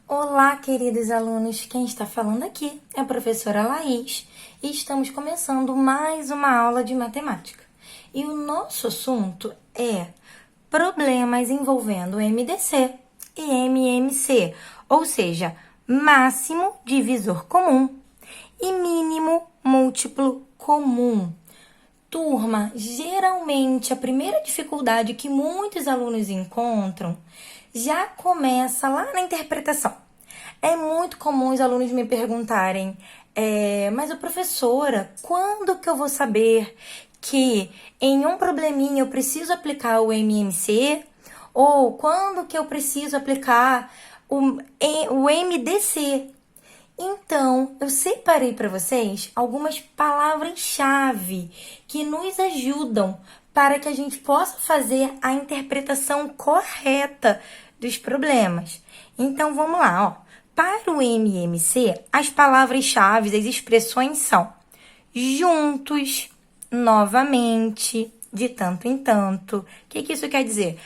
Olá, queridos alunos. Quem está falando aqui é a professora Laís e estamos começando mais uma aula de matemática. E o nosso assunto é problemas envolvendo MDC e MMC, ou seja, máximo divisor comum e mínimo múltiplo comum. Turma, geralmente a primeira dificuldade que muitos alunos encontram já começa lá na interpretação. É muito comum os alunos me perguntarem, mas professora, quando que eu vou saber que em um probleminha eu preciso aplicar o MMC? Ou quando que eu preciso aplicar o MDC? Então, eu separei para vocês algumas palavras-chave que nos ajudam para que a gente possa fazer a interpretação correta dos problemas. Então, vamos lá, ó. Para o MMC, as palavras-chave, as expressões são juntos, novamente, de tanto em tanto. O que isso quer dizer?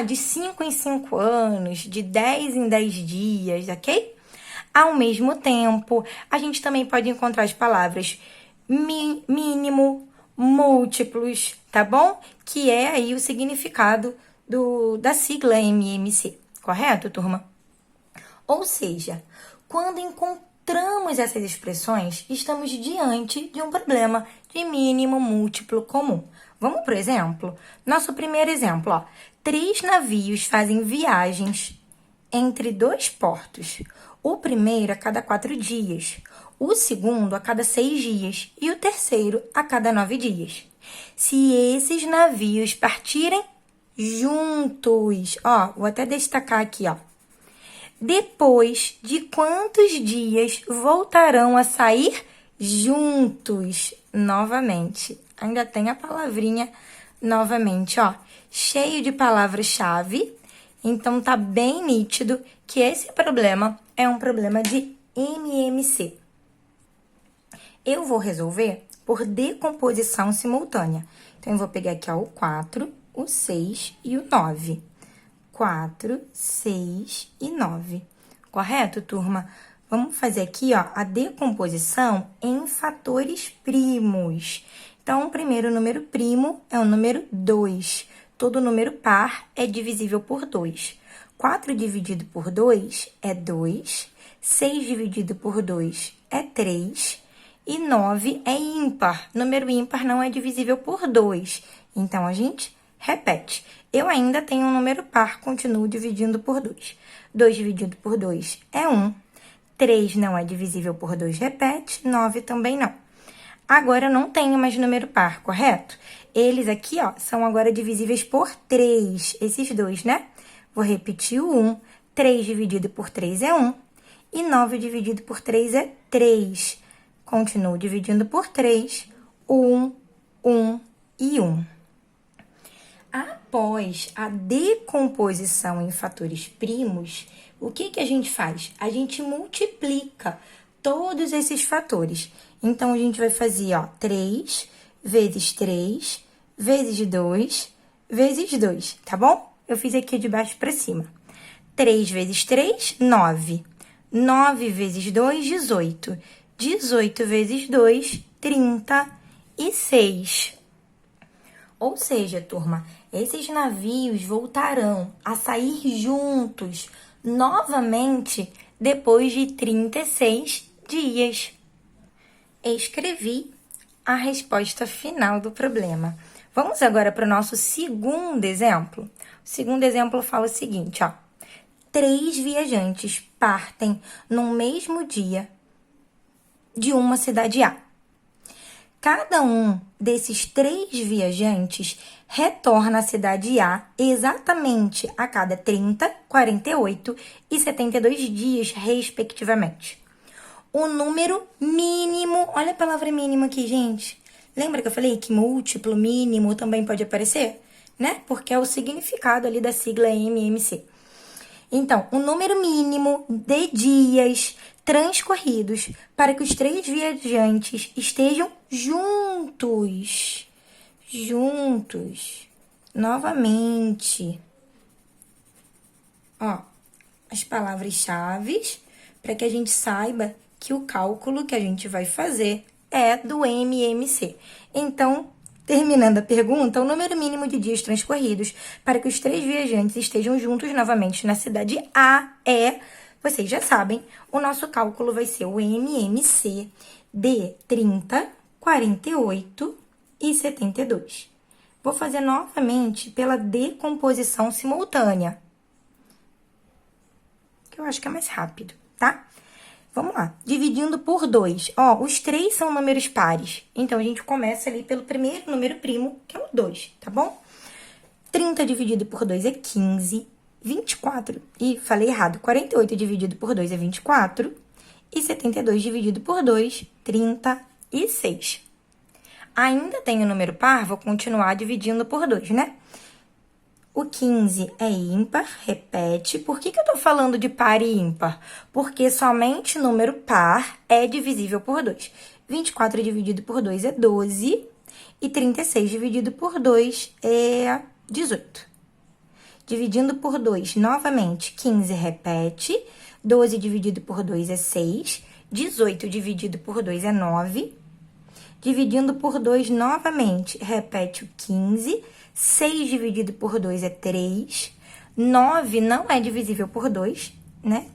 De 5 em 5 anos, de 10 em 10 dias, ok? Ao mesmo tempo, a gente também pode encontrar as palavras mínimo, múltiplos, tá bom? Que é aí o significado da sigla MMC, correto, turma? Ou seja, quando encontramos essas expressões, estamos diante de um problema de mínimo múltiplo comum. Vamos para o exemplo? Nosso primeiro exemplo, ó. 3 navios fazem viagens entre 2 portos. O primeiro a cada 4 dias, o segundo a cada 6 dias e o terceiro a cada 9 dias. Se esses navios partirem juntos, vou até destacar aqui, depois de quantos dias voltarão a sair juntos novamente? Ainda tem a palavrinha novamente, cheio de palavras-chave. Então, tá bem nítido que esse problema é um problema de MMC. Eu vou resolver por decomposição simultânea. Então, eu vou pegar aqui, o 4, o 6 e o 9. 4, 6 e 9. Correto, turma? Vamos fazer aqui, a decomposição em fatores primos. Então, o primeiro número primo é o número 2. Todo número par é divisível por 2. 4 dividido por 2 é 2. 6 dividido por 2 é 3. E 9 é ímpar. Número ímpar não é divisível por 2. Então, a gente repete. Eu ainda tenho um número par, continuo dividindo por 2. 2 dividido por 2 é 1. 3 não é divisível por 2, repete. 9 também não. Agora, eu não tenho mais número par, correto? Eles aqui, são agora divisíveis por 3, esses dois, né? Vou repetir o 1. 3 dividido por 3 é 1. E 9 dividido por 3 é 3. Continuo dividindo por 3. 1, 1 e 1. Após a decomposição em fatores primos, o que a gente faz? A gente multiplica todos esses fatores. Então, a gente vai fazer, 3 vezes 3 vezes 2 vezes 2, tá bom? Eu fiz aqui de baixo para cima. 3 vezes 3, 9. 9 vezes 2, 18. 18 vezes 2, 36. Ou seja, turma, esses navios voltarão a sair juntos novamente depois de 36 dias. Escrevi a resposta final do problema. Vamos agora para o nosso segundo exemplo. O segundo exemplo fala o seguinte, 3 viajantes partem no mesmo dia de uma cidade A. Cada um desses 3 viajantes retorna à cidade A exatamente a cada 30, 48 e 72 dias, respectivamente. O número mínimo, olha a palavra mínimo aqui, gente. Lembra que eu falei que múltiplo, mínimo também pode aparecer? Né? Porque é o significado ali da sigla MMC. Então, o número mínimo de dias transcorridos para que os 3 viajantes estejam juntos. Novamente. as palavras-chave para que a gente saiba que o cálculo que a gente vai fazer é do MMC. Então, terminando a pergunta, o número mínimo de dias transcorridos para que os 3 viajantes estejam juntos novamente na cidade A é, vocês já sabem, o nosso cálculo vai ser o MMC de 30, 48 e 72. Vou fazer novamente pela decomposição simultânea, que eu acho que é mais rápido, tá? Vamos lá, dividindo por 2. Ó, os 3 são números pares, então a gente começa ali pelo primeiro número primo, que é o 2, tá bom? 30 dividido por 2 é 15, 24, e falei errado, 48 dividido por 2 é 24, e 72 dividido por 2, 36. Ainda tem o número par, vou continuar dividindo por 2, né? O 15 é ímpar, repete. Por que eu tô falando de par e ímpar? Porque somente número par é divisível por 2. 24 dividido por 2 é 12 e 36 dividido por 2 é 18. Dividindo por 2, novamente, 15 repete. 12 dividido por 2 é 6. 18 dividido por 2 é 9. Dividindo por 2, novamente, repete o 15. 6 dividido por 2 é 3. 9 não é divisível por 2, né?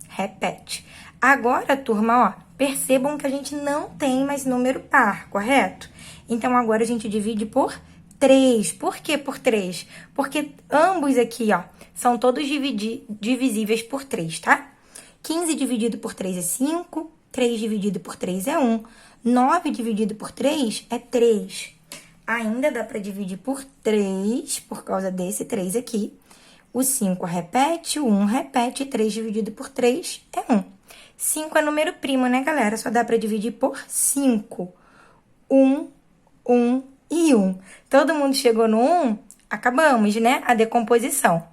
Repete. Agora, turma, ó, percebam que a gente não tem mais número par, correto? Então, agora a gente divide por 3. Por que por 3? Porque ambos aqui, ó, são todos divisíveis por 3, tá? 15 dividido por 3 é 5. 3 dividido por 3 é 1. 9 dividido por 3 é 3. Ainda dá para dividir por 3, por causa desse 3 aqui. O 5 repete, o 1 repete, 3 dividido por 3 é 1. 5 é número primo, né, galera? Só dá para dividir por 5. 1, 1 e 1. Todo mundo chegou no 1? Acabamos, né? A decomposição.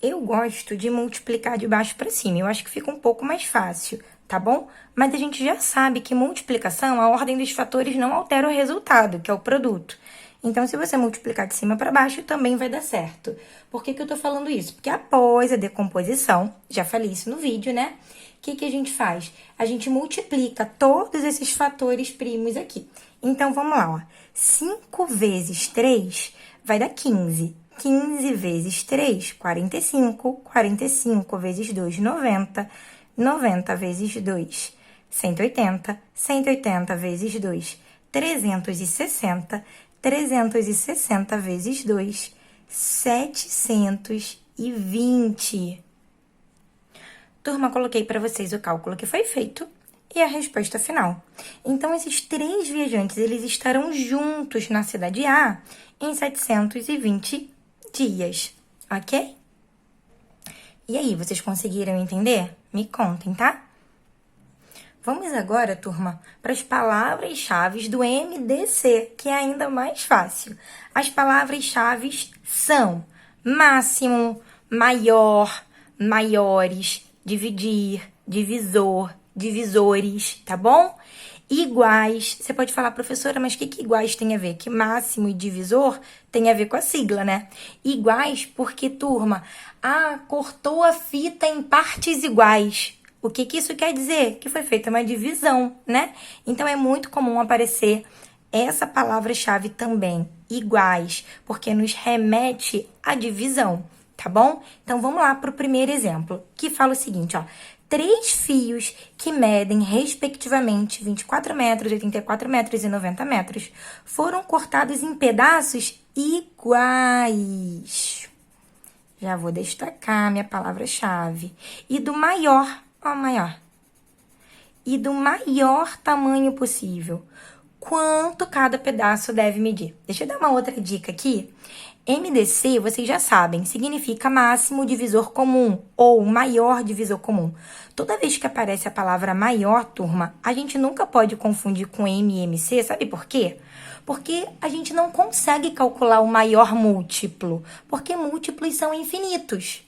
Eu gosto de multiplicar de baixo para cima. Eu acho que fica um pouco mais fácil, tá bom? Mas a gente já sabe que multiplicação, a ordem dos fatores não altera o resultado, que é o produto. Então, se você multiplicar de cima para baixo, também vai dar certo. Por que eu tô falando isso? Porque após a decomposição, já falei isso no vídeo, né? O que a gente faz? A gente multiplica todos esses fatores primos aqui. Então, vamos lá, ó. 5 vezes 3 vai dar 15. 15 vezes 3, 45. 45 vezes 2, 90. 90 vezes 2, 180. 180 vezes 2, 360. 360 vezes 2, 720. Turma, coloquei para vocês o cálculo que foi feito e a resposta final. Então, esses 3 viajantes, eles estarão juntos na cidade A em 720 dias, ok? E aí, vocês conseguiram entender? Me contem, tá? Vamos agora, turma, para as palavras-chave do MDC, que é ainda mais fácil. As palavras-chave são máximo, maior, maiores, dividir, divisor, divisores, tá bom? Iguais, você pode falar, professora, mas o que iguais tem a ver? Que máximo e divisor tem a ver com a sigla, né? Iguais porque, turma, cortou a fita em partes iguais. O que isso quer dizer? Que foi feita uma divisão, né? Então, é muito comum aparecer essa palavra-chave também, iguais, porque nos remete à divisão, tá bom? Então, vamos lá para o primeiro exemplo, que fala o seguinte, ó. 3 fios que medem, respectivamente, 24 metros, 84 metros e 90 metros, foram cortados em pedaços iguais. Já vou destacar minha palavra-chave. E do maior, ó, maior. E do maior tamanho possível. Quanto cada pedaço deve medir? Deixa eu dar uma outra dica aqui. MDC, vocês já sabem, significa máximo divisor comum ou maior divisor comum. Toda vez que aparece a palavra maior, turma, a gente nunca pode confundir com MMC, sabe por quê? Porque a gente não consegue calcular o maior múltiplo, porque múltiplos são infinitos.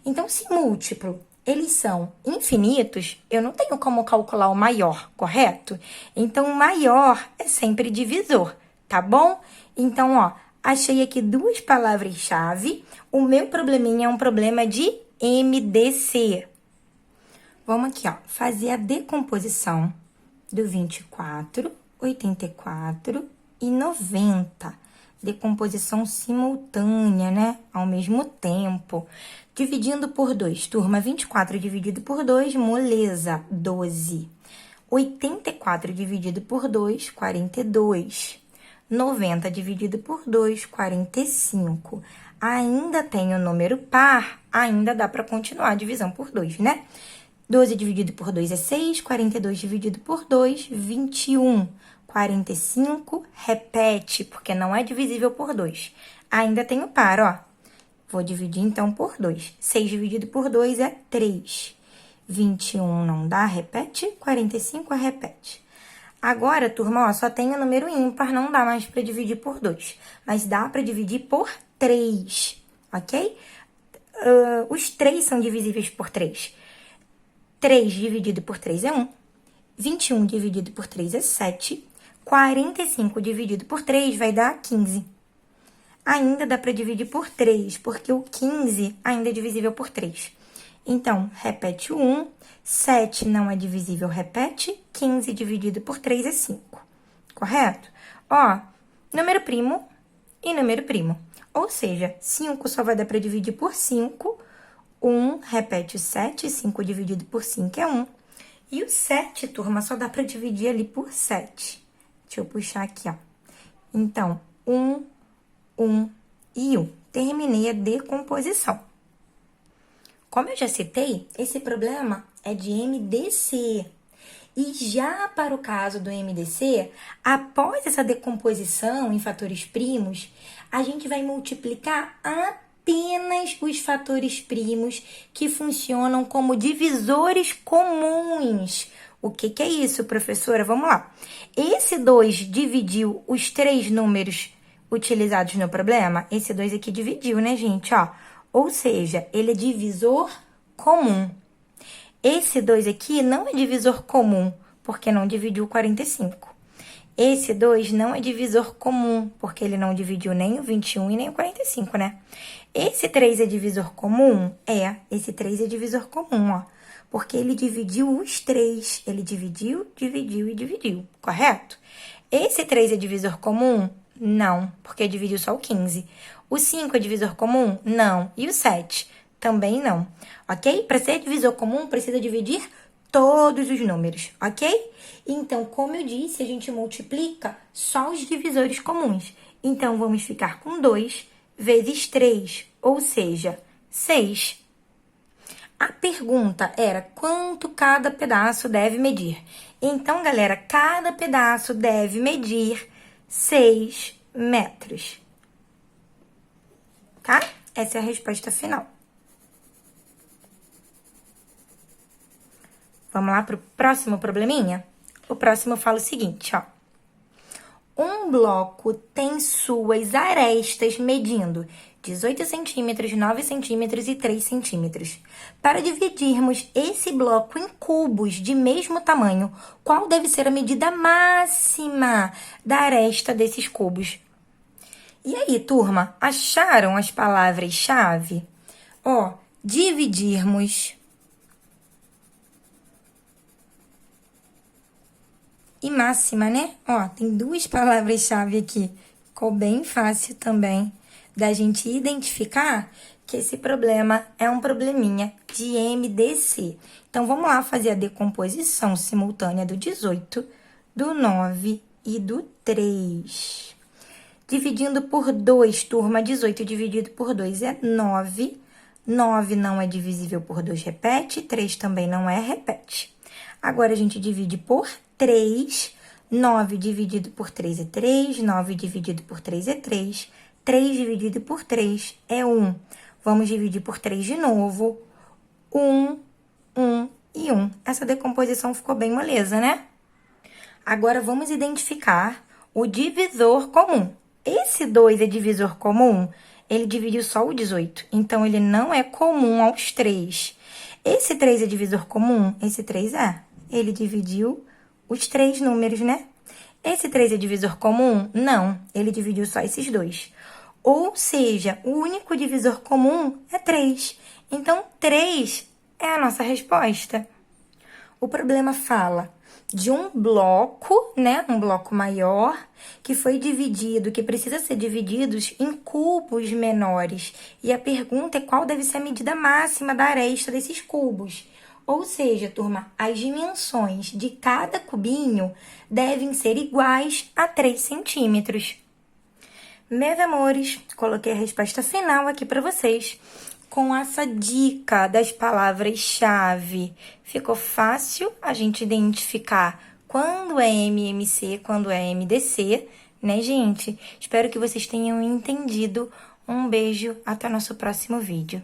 Então, se múltiplo, eles são infinitos, eu não tenho como calcular o maior, correto? Então, o maior é sempre divisor, tá bom? Então, ó, Achei aqui duas palavras-chave. O meu probleminha é um problema de MDC. Vamos aqui, ó, fazer a decomposição do 24, 84 e 90. Decomposição simultânea, né? Ao mesmo tempo. Dividindo por 2. Turma, 24 dividido por 2, moleza, 12. 84 dividido por 2, 42. 90 dividido por 2, 45. Ainda tem o número par, ainda dá para continuar a divisão por 2, né? 12 dividido por 2 é 6, 42 dividido por 2, 21. 45, repete, porque não é divisível por 2. Ainda tem o par, ó. Vou dividir, então, por 2. 6 dividido por 2 é 3. 21 não dá, repete. 45 repete. Agora, turma, ó, só tem o número ímpar, não dá mais para dividir por 2. Mas dá para dividir por 3, ok? Os 3 são divisíveis por 3. 3 dividido por 3 é 1. 21 dividido por 3 é 7. 45 dividido por 3 vai dar 15. Ainda dá para dividir por 3, porque o 15 ainda é divisível por 3. Então, repete o 1. 7 não é divisível, repete. 15 dividido por 3 é 5. Correto? Ó, número primo e número primo. Ou seja, 5 só vai dar para dividir por 5. 1 repete o 7. 5 dividido por 5 é 1. E o 7, turma, só dá para dividir ali por 7. Deixa eu puxar aqui, ó. Então, 1, 1 e 1. Terminei a decomposição. Como eu já citei, esse problema é de MDC. E já para o caso do MDC, após essa decomposição em fatores primos, a gente vai multiplicar apenas os fatores primos que funcionam como divisores comuns. O que é isso, professora? Vamos lá. Esse 2 dividiu os 3 números utilizados no problema? Esse 2 aqui dividiu, né, gente? Ó, ou seja, ele é divisor comum. Esse 2 aqui não é divisor comum, porque não dividiu 45. Esse 2 não é divisor comum, porque ele não dividiu nem o 21 e nem o 45, né? Esse 3 é divisor comum? É, esse 3 é divisor comum, ó. Porque ele dividiu os 3. Ele dividiu, dividiu e dividiu, correto? Esse 3 é divisor comum? Não, porque dividiu só o 15. O 5 é divisor comum? Não. E o 7? Também não, ok? Para ser divisor comum, precisa dividir todos os números, ok? Então, como eu disse, a gente multiplica só os divisores comuns. Então, vamos ficar com 2 vezes 3, ou seja, 6. A pergunta era quanto cada pedaço deve medir. Então, galera, cada pedaço deve medir 6 metros. Tá? Essa é a resposta final. Vamos lá para o próximo probleminha? O próximo fala o seguinte, ó. Um bloco tem suas arestas medindo 18 centímetros, 9 centímetros e 3 centímetros. Para dividirmos esse bloco em cubos de mesmo tamanho, qual deve ser a medida máxima da aresta desses cubos? E aí, turma, acharam as palavras-chave? Ó, dividirmos e máxima, né? Ó, tem duas palavras-chave aqui. Ficou bem fácil também da gente identificar que esse problema é um probleminha de MDC. Então, vamos lá fazer a decomposição simultânea do 18, do 9 e do 3. Dividindo por 2, turma, 18 dividido por 2 é 9. 9 não é divisível por 2, repete. 3 também não é, repete. Agora, a gente divide por 3. 9 dividido por 3 é 3. 9 dividido por 3 é 3. 3 dividido por 3 é 1. Vamos dividir por 3 de novo. 1, 1 e 1. Essa decomposição ficou bem moleza, né? Agora, vamos identificar o divisor comum. Esse 2 é divisor comum? Ele dividiu só o 18. Então, ele não é comum aos 3. Esse 3 é divisor comum? Esse 3 é. Ele dividiu os 3 números, né? Esse 3 é divisor comum? Não, ele dividiu só esses dois. Ou seja, o único divisor comum é 3. Então, 3 é a nossa resposta. O problema fala de um bloco, né? Um bloco maior, que foi dividido, que precisa ser divididos em cubos menores. E a pergunta é qual deve ser a medida máxima da aresta desses cubos. Ou seja, turma, as dimensões de cada cubinho devem ser iguais a 3 centímetros. Meus amores, coloquei a resposta final aqui para vocês. Com essa dica das palavras-chave, ficou fácil a gente identificar quando é MMC, quando é MDC, né, gente? Espero que vocês tenham entendido. Um beijo, até nosso próximo vídeo.